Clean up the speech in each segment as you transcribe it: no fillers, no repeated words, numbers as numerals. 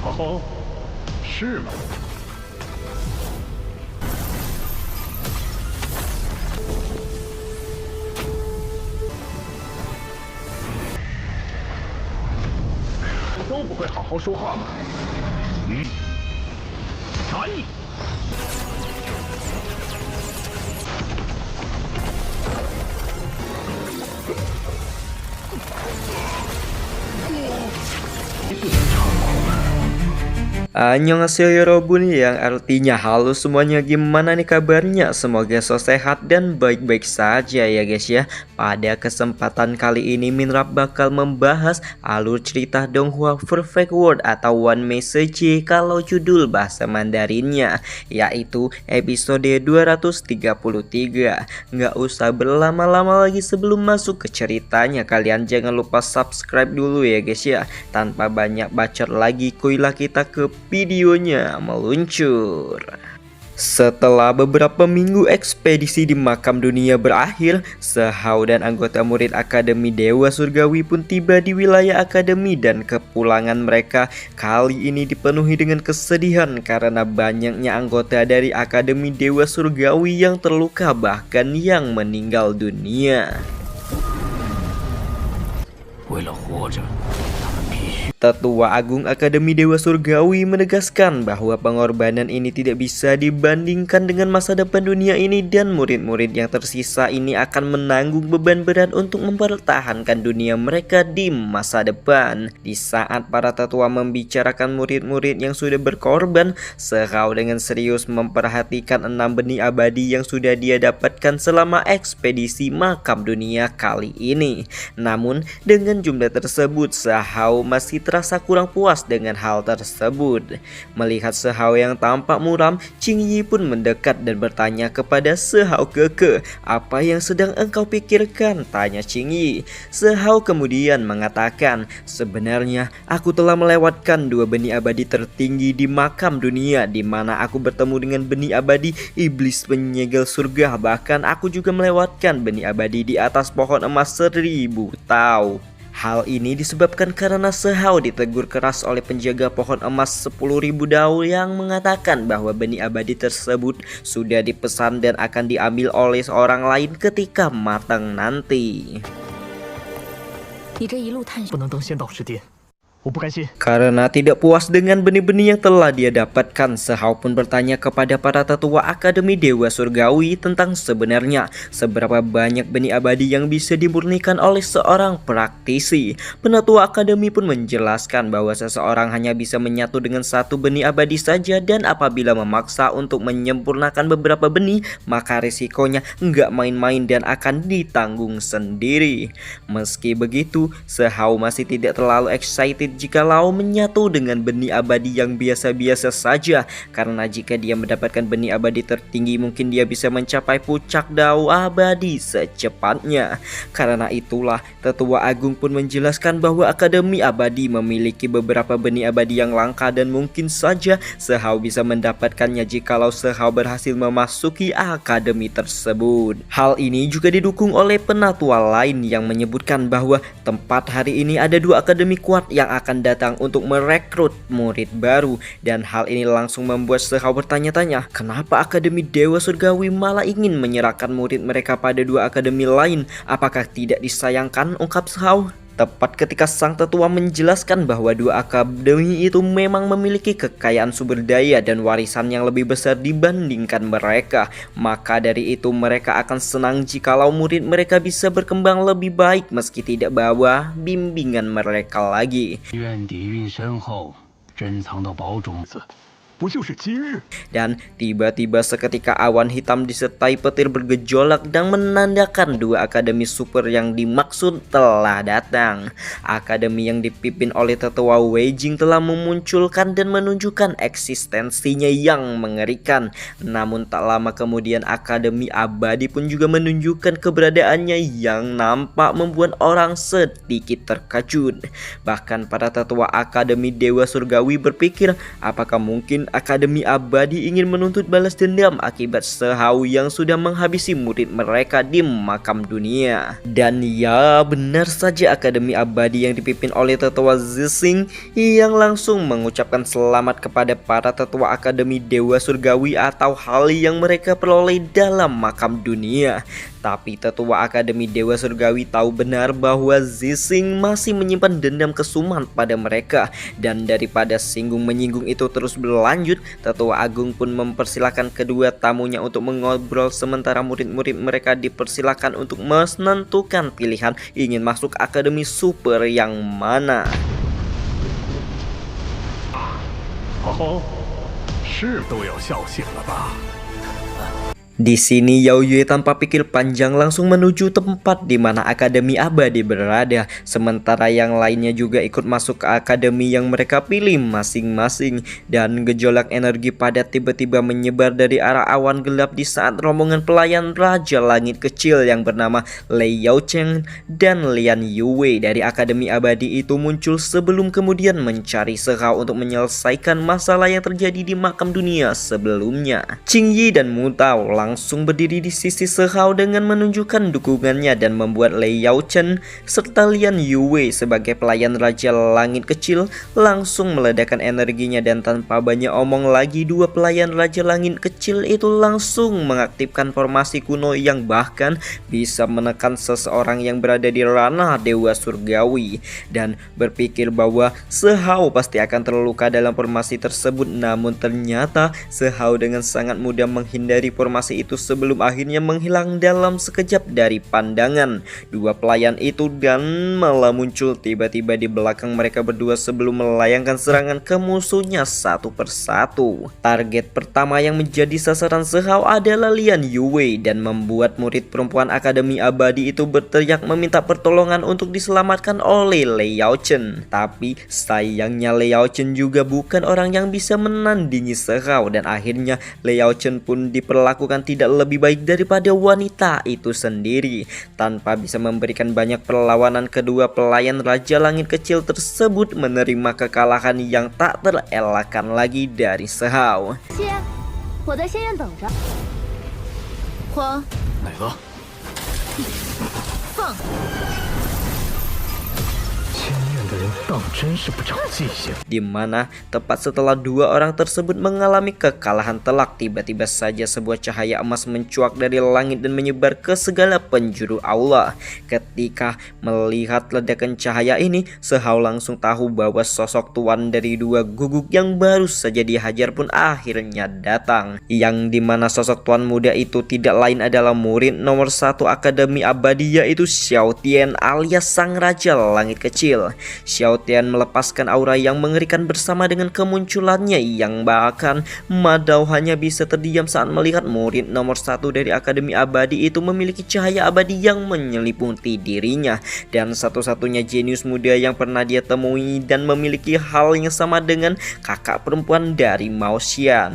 哦，是吗？都不会好好说话吗？嗯，斩你！不能成功了。 Annyeonghaseyo Yorobun yang artinya halo semuanya, gimana nih kabarnya? Semoga so sehat dan baik-baik saja ya guys ya. Pada kesempatan kali ini Minrap bakal membahas alur cerita Donghua Perfect World atau One Message kalau judul bahasa Mandarinnya, yaitu episode 233. Nggak usah berlama-lama lagi sebelum masuk ke ceritanya, kalian jangan lupa subscribe dulu ya guys ya. Tanpa banyak bacot lagi, kuilah kita ke videonya meluncur. Setelah beberapa minggu ekspedisi di makam dunia berakhir, Sehao dan anggota murid Akademi Dewa Surgawi pun tiba di wilayah akademi, dan kepulangan mereka kali ini dipenuhi dengan kesedihan karena banyaknya anggota dari Akademi Dewa Surgawi yang terluka bahkan yang meninggal dunia. Tetua Agung Akademi Dewa Surgawi menegaskan bahwa pengorbanan ini tidak bisa dibandingkan dengan masa depan dunia ini, dan murid-murid yang tersisa ini akan menanggung beban berat untuk mempertahankan dunia mereka di masa depan. Di saat para tetua membicarakan murid-murid yang sudah berkorban, Sehao dengan serius memperhatikan 6 benih abadi yang sudah dia dapatkan selama ekspedisi makam dunia kali ini. Namun dengan jumlah tersebut, Sehao masih terasa kurang puas dengan hal tersebut. Melihat Sehao yang tampak muram, Qing Yi pun mendekat dan bertanya kepada Sehao, "Keke, apa yang sedang engkau pikirkan?" tanya Qing Yi. Sehao kemudian mengatakan, "Sebenarnya aku telah melewatkan 2 benih abadi tertinggi di makam dunia, di mana aku bertemu dengan benih abadi iblis penyegel surga. Bahkan aku juga melewatkan benih abadi di atas pohon emas 1000 tau." Hal ini disebabkan karena Sehao ditegur keras oleh penjaga pohon emas 10.000 dao yang mengatakan bahwa benih abadi tersebut sudah dipesan dan akan diambil oleh seorang lain ketika matang nanti. Karena tidak puas dengan benih-benih yang telah dia dapatkan, Sehao pun bertanya kepada para tetua Akademi Dewa Surgawi tentang sebenarnya seberapa banyak benih abadi yang bisa dimurnikan oleh seorang praktisi. Penatua Akademi pun menjelaskan bahwa seseorang hanya bisa menyatu dengan 1 benih abadi saja, dan apabila memaksa untuk menyempurnakan beberapa benih, maka risikonya nggak main-main dan akan ditanggung sendiri. Meski begitu, Sehao masih tidak terlalu excited jikalau menyatu dengan benih abadi yang biasa-biasa saja, karena jika dia mendapatkan benih abadi tertinggi mungkin dia bisa mencapai puncak dao abadi secepatnya. Karena itulah Tetua Agung pun menjelaskan bahwa Akademi Abadi memiliki beberapa benih abadi yang langka, dan mungkin saja Sehao bisa mendapatkannya jikalau Sehao berhasil memasuki akademi tersebut. Hal ini juga didukung oleh penatua lain yang menyebutkan bahwa tempat hari ini ada 2 akademi kuat yang akan datang untuk merekrut murid baru, dan hal ini langsung membuat Sehao bertanya-tanya, kenapa Akademi Dewa Surgawi malah ingin menyerahkan murid mereka pada 2 akademi lain? Apakah tidak disayangkan, ungkap Sehao. Tepat ketika sang tetua menjelaskan bahwa 2 akademi itu memang memiliki kekayaan sumber daya dan warisan yang lebih besar dibandingkan mereka, maka dari itu mereka akan senang jikalau murid mereka bisa berkembang lebih baik meski tidak bawa bimbingan mereka lagi. Dan tiba-tiba seketika awan hitam disertai petir bergejolak dan menandakan 2 akademi super yang dimaksud telah datang. Akademi yang dipimpin oleh tetua Wei Jing telah memunculkan dan menunjukkan eksistensinya yang mengerikan. Namun tak lama kemudian Akademi Abadi pun juga menunjukkan keberadaannya yang nampak membuat orang sedikit terkejut. Bahkan para tetua Akademi Dewa Surgawi berpikir, apakah mungkin Akademi Abadi ingin menuntut balas dendam akibat Shao yang sudah menghabisi murid mereka di makam dunia. Dan ya, benar saja Akademi Abadi yang dipimpin oleh Tetua Zixing yang langsung mengucapkan selamat kepada para tetua Akademi Dewa Surgawi atau hal yang mereka peroleh dalam makam dunia. Tapi tetua Akademi Dewa Surgawi tahu benar bahwa Zixing masih menyimpan dendam kesumat pada mereka. Dan daripada singgung menyinggung itu terus berlanjut, Tetua Agung pun mempersilahkan kedua tamunya untuk mengobrol, sementara murid-murid mereka dipersilakan untuk menentukan pilihan ingin masuk Akademi Super yang mana. 哦，是都要笑醒了吧？ Di sini Yao Yue tanpa pikir panjang langsung menuju tempat di mana Akademi Abadi berada, sementara yang lainnya juga ikut masuk ke akademi yang mereka pilih masing-masing. Dan gejolak energi padat tiba-tiba menyebar dari arah awan gelap di saat rombongan pelayan Raja Langit kecil yang bernama Lei Yaocheng dan Lian Yue dari Akademi Abadi itu muncul sebelum kemudian mencari Shao untuk menyelesaikan masalah yang terjadi di makam dunia sebelumnya. Qing Yi dan Mu Tao langsung berdiri di sisi Shao dengan menunjukkan dukungannya dan membuat Lei Yaochen serta Lian Yue sebagai pelayan Raja Langit kecil langsung meledakkan energinya, dan tanpa banyak omong lagi dua pelayan Raja Langit kecil itu langsung mengaktifkan formasi kuno yang bahkan bisa menekan seseorang yang berada di ranah Dewa Surgawi. Dan berpikir bahwa Shao pasti akan terluka dalam formasi tersebut, namun ternyata Shao dengan sangat mudah menghindari formasi itu sebelum akhirnya menghilang dalam sekejap dari pandangan dua pelayan itu, dan malah muncul tiba-tiba di belakang mereka berdua sebelum melayangkan serangan ke musuhnya satu persatu. Target pertama yang menjadi sasaran Shao adalah Lian Yue, dan membuat murid perempuan Akademi Abadi itu berteriak meminta pertolongan untuk diselamatkan oleh Lei Yaochen. Tapi sayangnya Lei Yaochen juga bukan orang yang bisa menandingi Shao, dan akhirnya Lei Yaochen pun diperlakukan tidak lebih baik daripada wanita itu sendiri. Tanpa bisa memberikan banyak perlawanan, kedua pelayan Raja Langit kecil tersebut menerima kekalahan yang tak terelakkan lagi dari Shao. 我在仙院等着。慌，哪个？放。 仙院的人当真是不长记性。 Di mana tepat setelah dua orang tersebut mengalami kekalahan telak, tiba-tiba saja sebuah cahaya emas mencuak dari langit dan menyebar ke segala penjuru aula. Ketika melihat ledakan cahaya ini, Shao langsung tahu bahwa sosok tuan dari dua guguk yang baru saja dihajar pun akhirnya datang. Yang dimana sosok tuan muda itu tidak lain adalah murid nomor 1 Akademi Abadi, yaitu Xiao Tian alias Sang Raja Langit Kecil. Xiao Tian melepaskan aura yang mengerikan bersama dengan kemunculannya, yang bahkan Ma Dao hanya bisa terdiam saat melihat murid nomor 1 dari Akademi Abadi itu memiliki cahaya abadi yang menyelimuti dirinya, dan satu-satunya jenius muda yang pernah dia temui dan memiliki hal yang sama dengan kakak perempuan dari Mao Xian.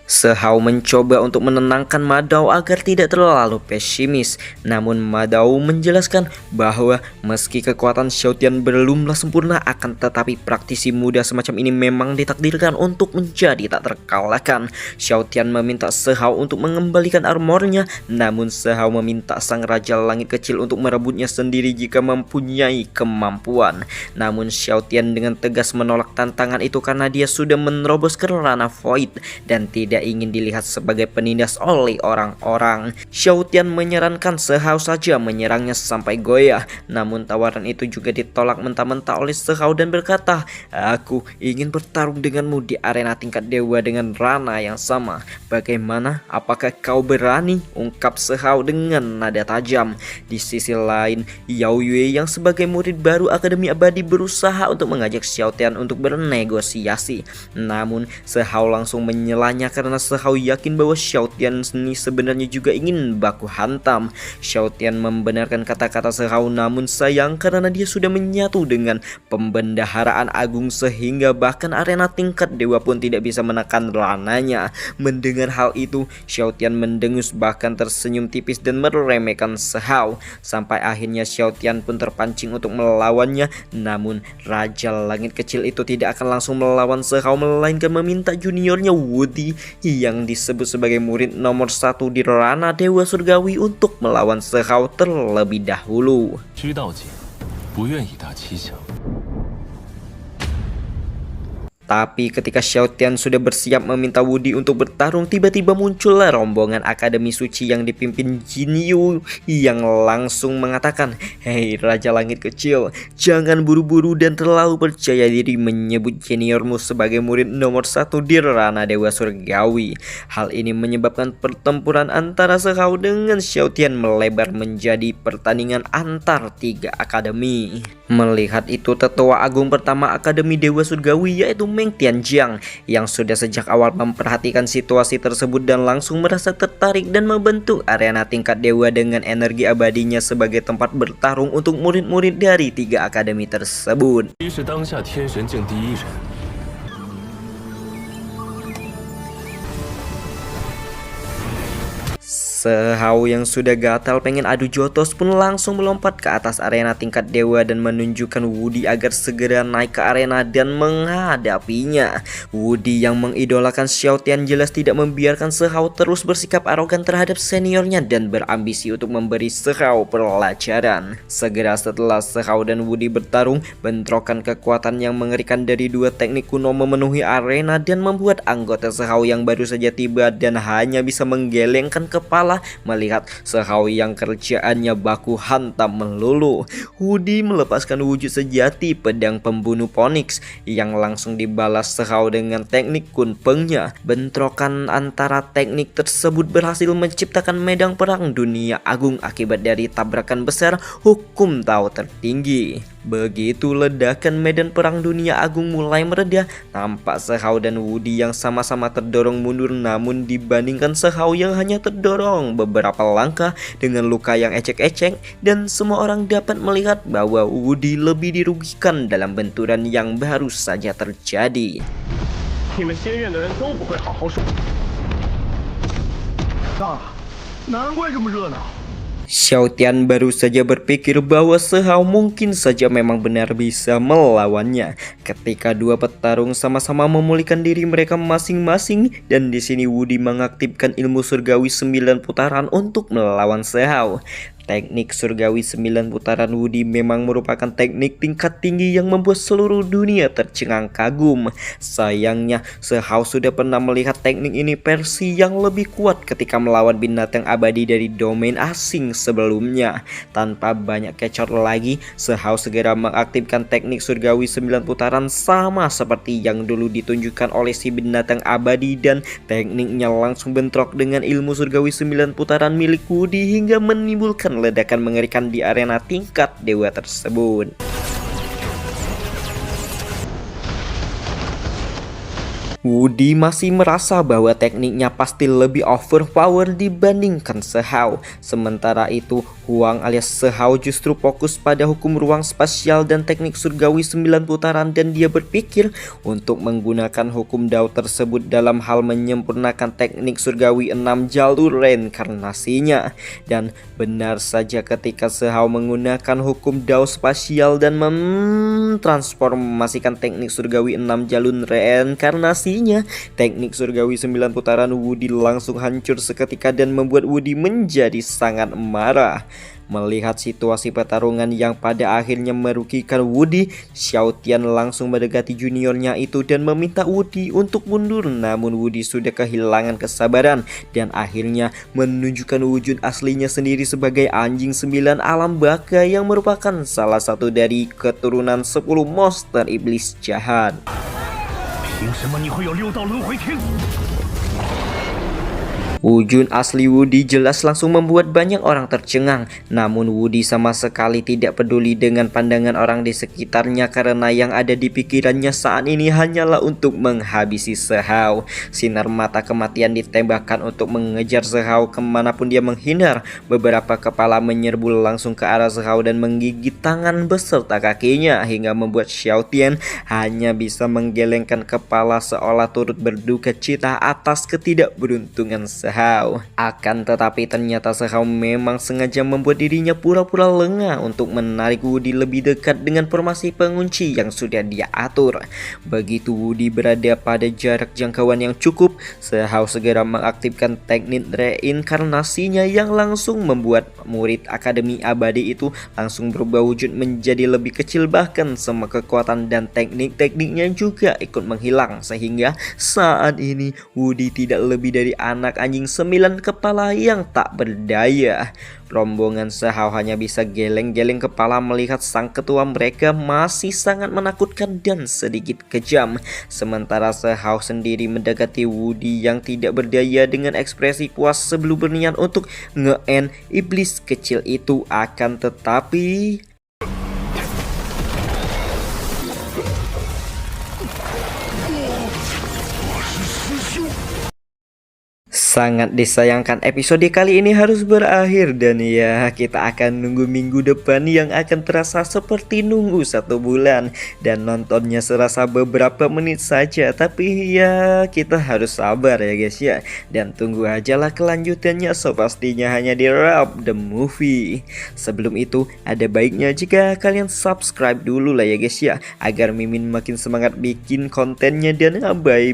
Shao mencoba untuk menenangkan Ma Dao agar tidak terlalu pesimis. Namun Ma Dao menjelaskan bahwa meski kekuatan Xiao Tian belumlah sempurna, akan tetapi praktisi muda semacam ini memang ditakdirkan untuk menjadi tak terkalahkan. Xiao Tian meminta Shao untuk mengembalikan armornya, namun Shao meminta Sang Raja Langit Kecil untuk merebutnya sendiri jika mempunyai kemampuan. Namun Xiao Tian dengan tegas menolak tantangan itu karena dia sudah menerobos ke ranah void dan tidak ingin dilihat sebagai penindas oleh orang-orang. Xiao Tian menyarankan Shao saja menyerangnya sampai goyah, namun tawaran itu juga ditolak mentah-mentah oleh Shao dan berkata, "Aku ingin bertarung denganmu di arena tingkat dewa dengan rana yang sama. Bagaimana? Apakah kau berani?" ungkap Shao dengan nada tajam. Di sisi lain, Yao Yue yang sebagai murid baru Akademi Abadi berusaha untuk mengajak Xiao Tian untuk bernegosiasi. Namun Shao langsung menyelanya karena Sehao yakin bahwa Xiao Tian ini sebenarnya juga ingin baku hantam. Xiao Tian membenarkan kata-kata Sehao, namun sayang karena dia sudah menyatu dengan pembendaharaan agung sehingga bahkan arena tingkat dewa pun tidak bisa menekan rananya. Mendengar hal itu, Xiao Tian mendengus bahkan tersenyum tipis dan meremehkan Sehao. Sampai akhirnya Xiao Tian pun terpancing untuk melawannya, namun Raja Langit kecil itu tidak akan langsung melawan Sehao, melainkan meminta juniornya Wudi yang disebut sebagai murid nomor 1 di ranah Dewa Surgawi untuk melawan Sehao terlebih dahulu. Tapi ketika Xiao Tian sudah bersiap meminta Wudi untuk bertarung, tiba-tiba muncullah rombongan Akademi Suci yang dipimpin Jin Yu yang langsung mengatakan, "Hei Raja Langit kecil, jangan buru-buru dan terlalu percaya diri menyebut juniormu sebagai murid nomor 1 di ranah Dewa Surgawi." Hal ini menyebabkan pertempuran antara Sehao dengan Xiao Tian melebar menjadi pertandingan antar 3 akademi. Melihat itu, tetua agung pertama Akademi Dewa Surgawi yaitu Meng Tianjiang yang sudah sejak awal memperhatikan situasi tersebut dan langsung merasa tertarik dan membentuk arena tingkat dewa dengan energi abadinya sebagai tempat bertarung untuk murid-murid dari 3 akademi tersebut. Sehao yang sudah gatal pengen adu jotos pun langsung melompat ke atas arena tingkat dewa dan menunjukkan Wudi agar segera naik ke arena dan menghadapinya. Wudi yang mengidolakan Xiao Tian jelas tidak membiarkan Sehao terus bersikap arogan terhadap seniornya dan berambisi untuk memberi Sehao pelajaran. Segera setelah Sehao dan Wudi bertarung, bentrokan kekuatan yang mengerikan dari 2 teknik kuno memenuhi arena dan membuat anggota Sehao yang baru saja tiba dan hanya bisa menggelengkan kepala melihat Sehao yang kerjaannya baku hantam melulu. Wudi melepaskan wujud sejati pedang pembunuh Phoenix yang langsung dibalas Sehao dengan teknik kunpengnya. Bentrokan antara teknik tersebut berhasil menciptakan medan perang dunia agung akibat dari tabrakan besar hukum Tao tertinggi. Begitu ledakan medan perang dunia agung mulai mereda, nampak Sehao dan Wudi yang sama-sama terdorong mundur, namun dibandingkan Sehao yang hanya terdorong beberapa langkah dengan luka yang ecek-ecek, dan semua orang dapat melihat bahwa Wudi lebih dirugikan dalam benturan yang baru saja terjadi. Xiao Tian baru saja berpikir bahwa Sehao mungkin saja memang benar bisa melawannya ketika 2 petarung sama-sama memulihkan diri mereka masing-masing, dan di sini Wudi mengaktifkan ilmu surgawi 9 putaran untuk melawan Sehao. Teknik surgawi 9 putaran Wudi memang merupakan teknik tingkat tinggi yang membuat seluruh dunia tercengang kagum. Sayangnya Sehao sudah pernah melihat teknik ini versi yang lebih kuat ketika melawan binatang abadi dari domain asing sebelumnya. Tanpa banyak kecor lagi, Sehao segera mengaktifkan teknik surgawi 9 putaran sama seperti yang dulu ditunjukkan oleh si binatang abadi, dan tekniknya langsung bentrok dengan ilmu surgawi 9 putaran milik Wudi hingga menimbulkan ledakan mengerikan di arena tingkat dewa tersebut. Wudi masih merasa bahwa tekniknya pasti lebih overpower dibandingkan Sehao. Sementara itu, Huang alias Sehao justru fokus pada hukum ruang spasial dan teknik surgawi 9 putaran, dan dia berpikir untuk menggunakan hukum Dao tersebut dalam hal menyempurnakan teknik surgawi 6 jalur reinkarnasinya. Dan benar saja ketika Sehao menggunakan hukum Dao spasial dan mentransformasikan teknik surgawi 6 jalur reinkarnasi, teknik surgawi 9 putaran Wudi langsung hancur seketika dan membuat Wudi menjadi sangat marah. Melihat situasi pertarungan yang pada akhirnya merugikan Wudi, Xiao Tian langsung mendekati juniornya itu dan meminta Wudi untuk mundur, namun Wudi sudah kehilangan kesabaran dan akhirnya menunjukkan wujud aslinya sendiri sebagai anjing 9 alam baka yang merupakan salah satu dari keturunan 10 monster iblis jahat. Wujud asli Woody jelas langsung membuat banyak orang tercengang. Namun Woody sama sekali tidak peduli dengan pandangan orang di sekitarnya karena yang ada di pikirannya saat ini hanyalah untuk menghabisi Zhao. Sinar mata kematian ditembakkan untuk mengejar Zhao kemanapun dia menghindar. Beberapa kepala menyerbu langsung ke arah Zhao dan menggigit tangan beserta kakinya hingga membuat Xiao Tian hanya bisa menggelengkan kepala seolah turut berduka cita atas ketidakberuntungan Zhao. Akan tetapi ternyata Zhao memang sengaja membuat dirinya pura-pura lengah untuk menarik Woody lebih dekat dengan formasi pengunci yang sudah dia atur. Begitu Woody berada pada jarak jangkauan yang cukup, Zhao segera mengaktifkan teknik reinkarnasinya yang langsung membuat murid Akademi Abadi itu langsung berubah wujud menjadi lebih kecil, bahkan semua kekuatan dan teknik-tekniknya juga ikut menghilang sehingga saat ini Woody tidak lebih dari anak anjing 9 kepala yang tak berdaya. Rombongan Zhao hanya bisa geleng-geleng kepala melihat sang ketua mereka masih sangat menakutkan dan sedikit kejam. Sementara Zhao sendiri mendekati Woody yang tidak berdaya dengan ekspresi puas sebelum berniat untuk nge-end iblis kecil itu. Akan tetapi sangat disayangkan episode kali ini harus berakhir, dan ya kita akan nunggu minggu depan yang akan terasa seperti nunggu 1 bulan dan nontonnya serasa beberapa menit saja. Tapi ya kita harus sabar ya guys ya, dan tunggu aja lah kelanjutannya, so pastinya hanya di Rap The Movie. Sebelum itu ada baiknya jika kalian subscribe dulu lah ya guys ya, agar Mimin makin semangat bikin kontennya. Dan bye.